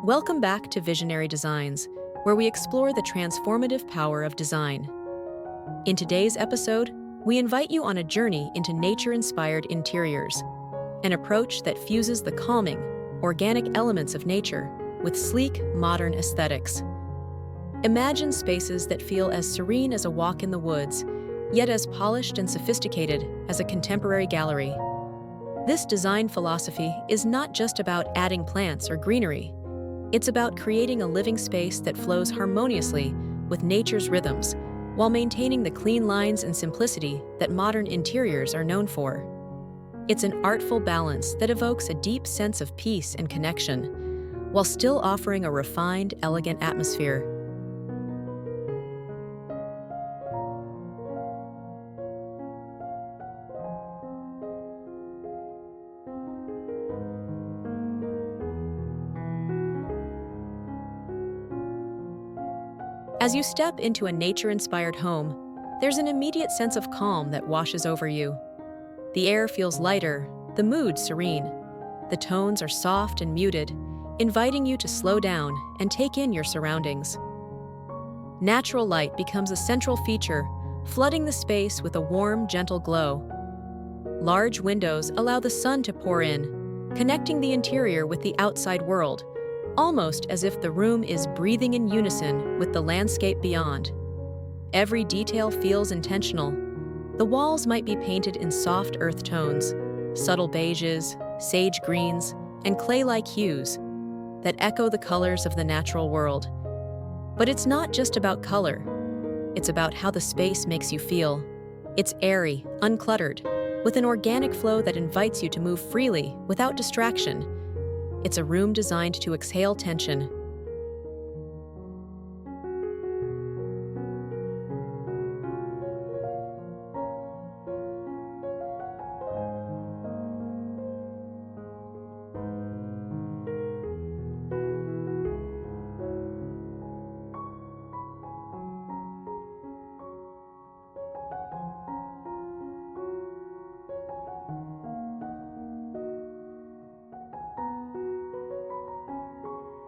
Welcome back to Visionary Designs, where we explore the transformative power of design. In today's episode, we invite you on a journey into nature-inspired interiors, an approach that fuses the calming, organic elements of nature with sleek, modern aesthetics. Imagine spaces that feel as serene as a walk in the woods, yet as polished and sophisticated as a contemporary gallery. This design philosophy is not just about adding plants or greenery. It's about creating a living space that flows harmoniously with nature's rhythms, while maintaining the clean lines and simplicity that modern interiors are known for. It's an artful balance that evokes a deep sense of peace and connection, while still offering a refined, elegant atmosphere. As you step into a nature-inspired home, there's an immediate sense of calm that washes over you. The air feels lighter, the mood serene. The tones are soft and muted, inviting you to slow down and take in your surroundings. Natural light becomes a central feature, flooding the space with a warm, gentle glow. Large windows allow the sun to pour in, connecting the interior with the outside world, almost as if the room is breathing in unison with the landscape beyond. Every detail feels intentional. The walls might be painted in soft earth tones, subtle beiges, sage greens, and clay-like hues that echo the colors of the natural world. But it's not just about color. It's about how the space makes you feel. It's airy, uncluttered, with an organic flow that invites you to move freely without distraction. It's a room designed to exhale tension.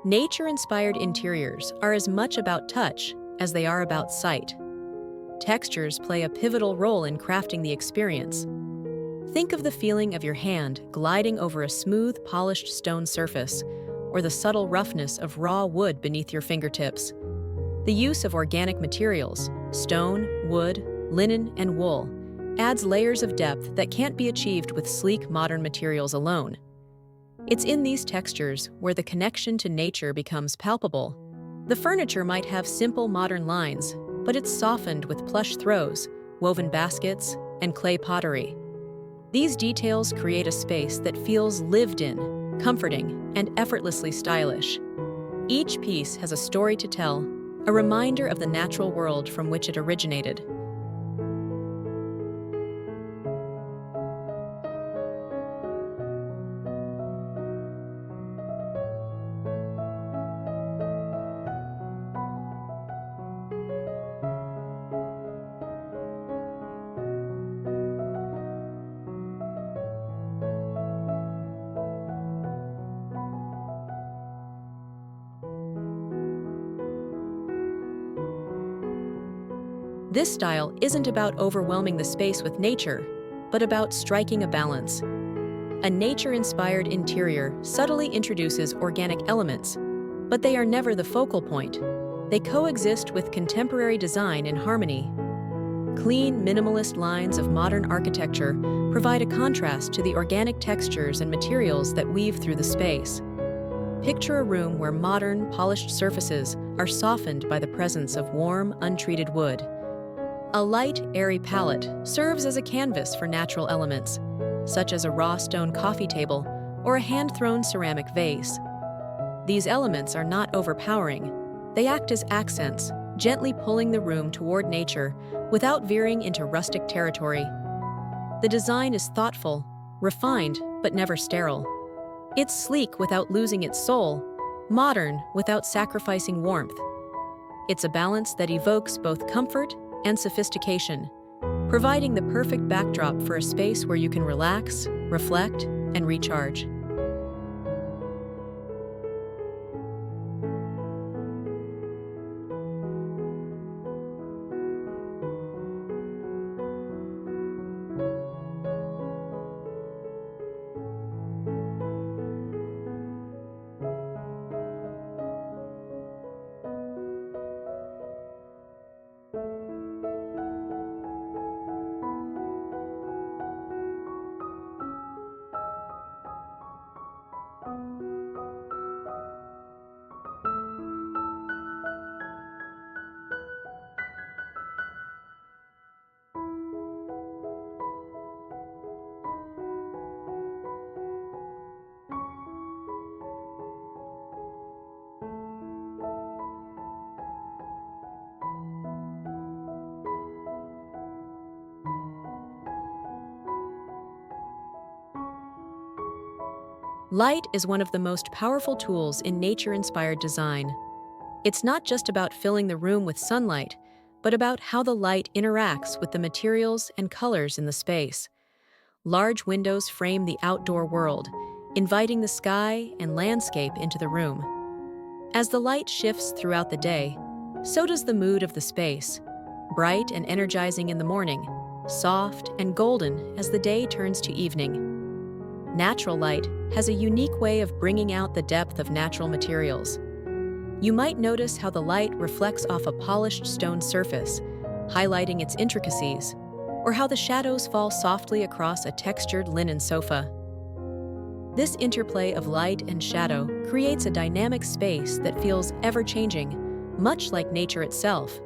Nature-inspired interiors are as much about touch as they are about sight. Textures play a pivotal role in crafting the experience. Think of the feeling of your hand gliding over a smooth, polished stone surface, or the subtle roughness of raw wood beneath your fingertips. The use of organic materials, stone, wood, linen, and wool, adds layers of depth that can't be achieved with sleek, modern materials alone. It's in these textures where the connection to nature becomes palpable. The furniture might have simple modern lines, but it's softened with plush throws, woven baskets, and clay pottery. These details create a space that feels lived in, comforting, and effortlessly stylish. Each piece has a story to tell, a reminder of the natural world from which it originated. This style isn't about overwhelming the space with nature, but about striking a balance. A nature-inspired interior subtly introduces organic elements, but they are never the focal point. They coexist with contemporary design in harmony. Clean, minimalist lines of modern architecture provide a contrast to the organic textures and materials that weave through the space. Picture a room where modern, polished surfaces are softened by the presence of warm, untreated wood. A light, airy palette serves as a canvas for natural elements, such as a raw stone coffee table or a hand-thrown ceramic vase. These elements are not overpowering. They act as accents, gently pulling the room toward nature without veering into rustic territory. The design is thoughtful, refined, but never sterile. It's sleek without losing its soul, modern without sacrificing warmth. It's a balance that evokes both comfort and sophistication, providing the perfect backdrop for a space where you can relax, reflect, and recharge. Light is one of the most powerful tools in nature-inspired design. It's not just about filling the room with sunlight, but about how the light interacts with the materials and colors in the space. Large windows frame the outdoor world, inviting the sky and landscape into the room. As the light shifts throughout the day, so does the mood of the space. Bright and energizing in the morning, soft and golden as the day turns to evening. Natural light has a unique way of bringing out the depth of natural materials. You might notice how the light reflects off a polished stone surface, highlighting its intricacies, or how the shadows fall softly across a textured linen sofa. This interplay of light and shadow creates a dynamic space that feels ever-changing, much like nature itself.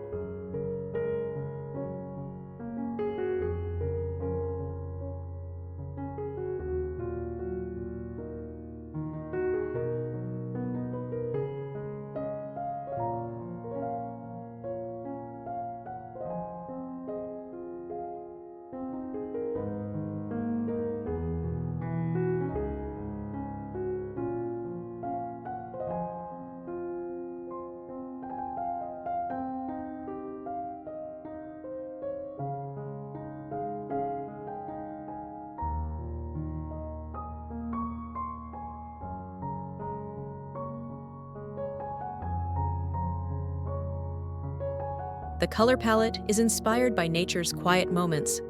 The color palette is inspired by nature's quiet moments.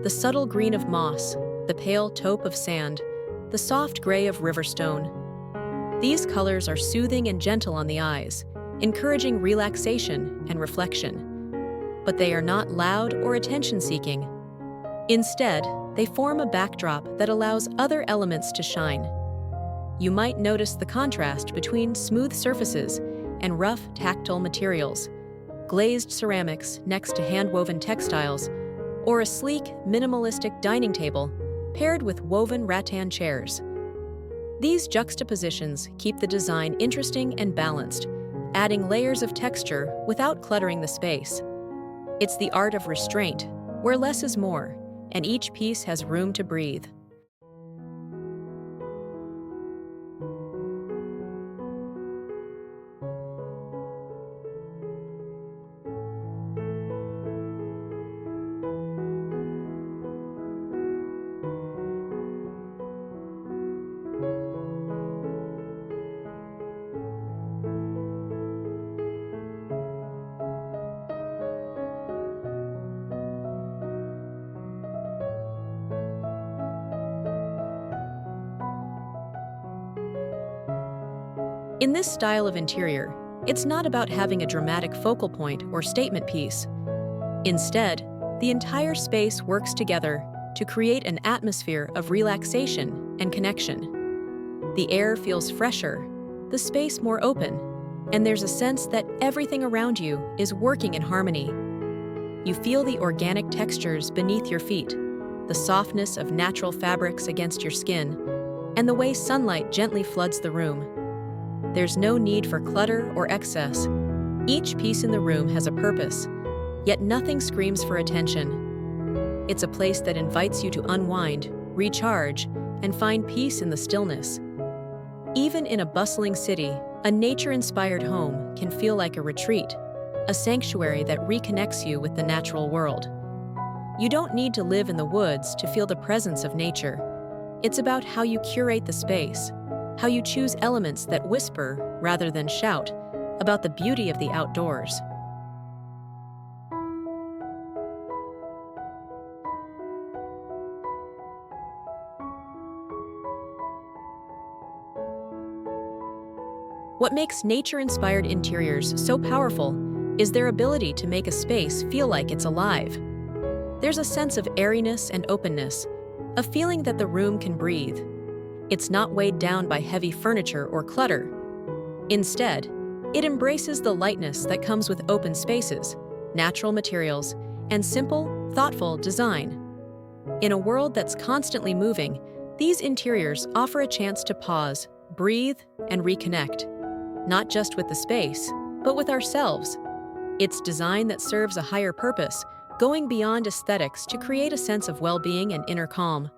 The subtle green of moss, the pale taupe of sand, the soft gray of river stone. These colors are soothing and gentle on the eyes, encouraging relaxation and reflection. But they are not loud or attention-seeking. Instead, they form a backdrop that allows other elements to shine. You might notice the contrast between smooth surfaces and rough, tactile materials, glazed ceramics next to hand-woven textiles, or a sleek, minimalistic dining table paired with woven rattan chairs. These juxtapositions keep the design interesting and balanced, adding layers of texture without cluttering the space. It's the art of restraint, where less is more, and each piece has room to breathe. In this style of interior, it's not about having a dramatic focal point or statement piece. Instead, the entire space works together to create an atmosphere of relaxation and connection. The air feels fresher, the space more open, and there's a sense that everything around you is working in harmony. You feel the organic textures beneath your feet, the softness of natural fabrics against your skin, and the way sunlight gently floods the room. There's no need for clutter or excess. Each piece in the room has a purpose, yet nothing screams for attention. It's a place that invites you to unwind, recharge, and find peace in the stillness. Even in a bustling city, a nature-inspired home can feel like a retreat, a sanctuary that reconnects you with the natural world. You don't need to live in the woods to feel the presence of nature. It's about how you curate the space, how you choose elements that whisper rather than shout about the beauty of the outdoors. What makes nature-inspired interiors so powerful is their ability to make a space feel like it's alive. There's a sense of airiness and openness, a feeling that the room can breathe. It's not weighed down by heavy furniture or clutter. Instead, it embraces the lightness that comes with open spaces, natural materials, and simple, thoughtful design. In a world that's constantly moving, these interiors offer a chance to pause, breathe, and reconnect, not just with the space, but with ourselves. It's design that serves a higher purpose, going beyond aesthetics to create a sense of well-being and inner calm.